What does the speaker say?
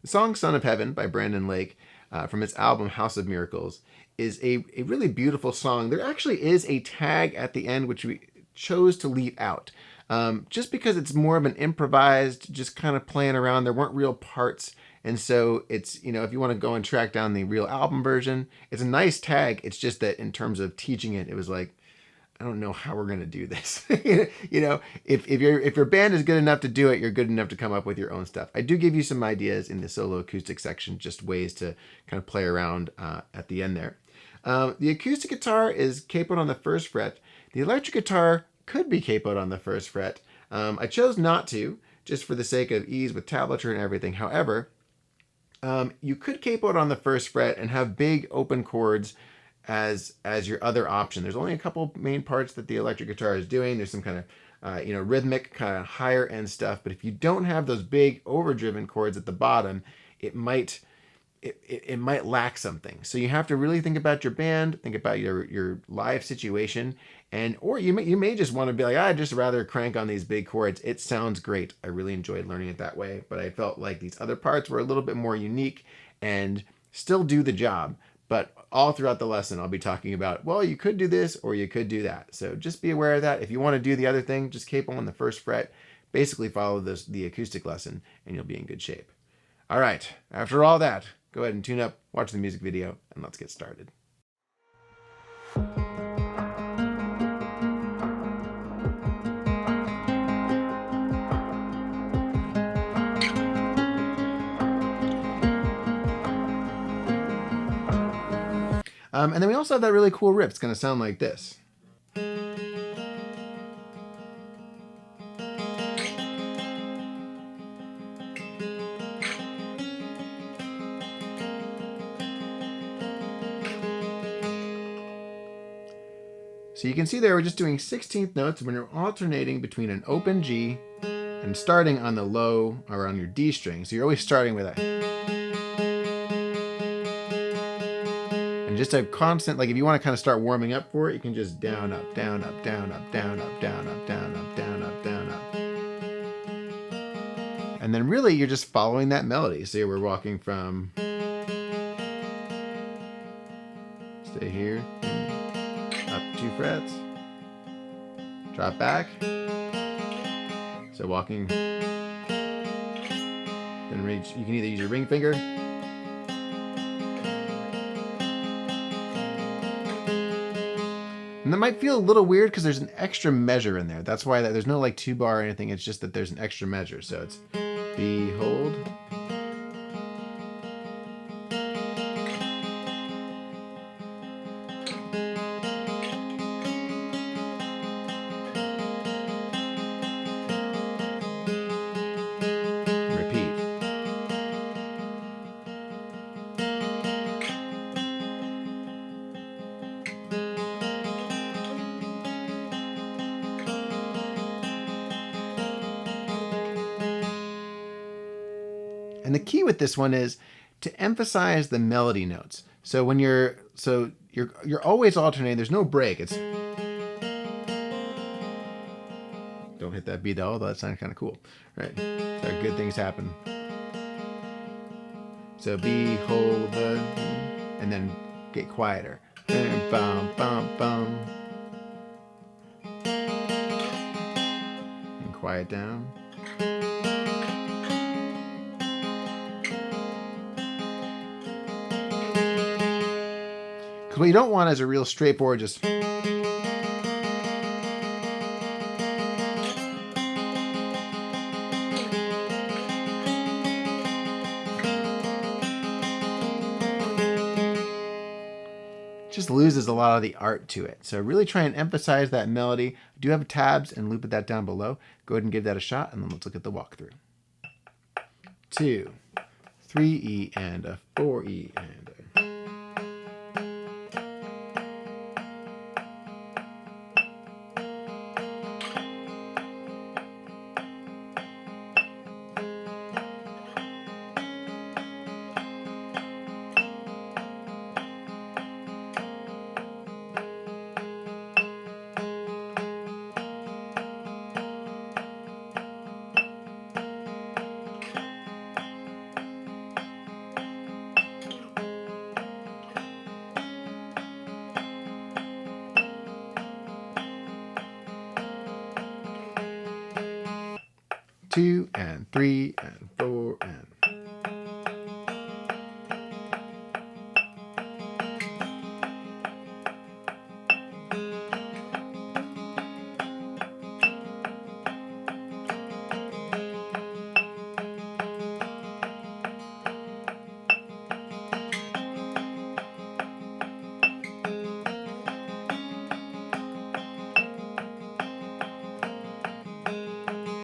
song Son of Heaven by Brandon Lake from his album House of Miracles is a really beautiful song. There actually is a tag at the end which we chose to leave out. Just because it's more of an improvised, just kind of playing around. There weren't real parts. And so it's, you know, if you want to go and track down the real album version, it's a nice tag. It's just that in terms of teaching it, it was like, I don't know how we're going to do this. You know, if your band is good enough to do it, you're good enough to come up with your own stuff. I do give you some ideas in the solo acoustic section, just ways to kind of play around at the end there. The acoustic guitar is capoed on the first fret. The electric guitar could be capoed on the first fret. I chose not to, just for the sake of ease with tablature and everything. However, you could capo it on the first fret and have big open chords as your other option. There's only a couple main parts that the electric guitar is doing. There's some kind of rhythmic kind of higher end stuff, but if you don't have those big overdriven chords at the bottom, it might lack something. So you have to really think about your band, think about your live situation, or you may just want to be like, I'd just rather crank on these big chords. It sounds great. I really enjoyed learning it that way, but I felt like these other parts were a little bit more unique and still do the job. But all throughout the lesson, I'll be talking about, well, you could do this or you could do that. So just be aware of that. If you want to do the other thing, just capo on the first fret. Basically follow the acoustic lesson and you'll be in good shape. All right, after all that, go ahead and tune up, watch the music video, and let's get started. And then we also have that really cool riff. It's going to sound like this. So you can see there we're just doing 16th notes when you're alternating between an open G and starting on the low or on your D string. So you're always starting with that. And just a constant, like if you want to kind of start warming up for it, you can just down, up, down, up, down, up, down, up, down, up, down, up, down, up, down, up. And then really you're just following that melody. So we're walking from, stay here, up 2 frets, drop back. So walking, then reach, you can either use your ring finger, and that might feel a little weird because there's an extra measure in there. That's why there's no like 2-bar or anything. It's just that there's an extra measure. So it's B, hold. Repeat. And the key with this one is to emphasize the melody notes. So when you're always alternating. There's no break. It's don't hit that B though, although that sounded kind of cool, right? So good things happen. So B, hold the, and then get quieter. Bum, bum, bum. And quiet down. What you don't want is a real straightforward just loses a lot of the art to it. So really try and emphasize that melody. I do have tabs and loop that down below. Go ahead and give that a shot and then let's look at the walkthrough. 2, 3 E and a 4 E and a 2 and 3 and 4 and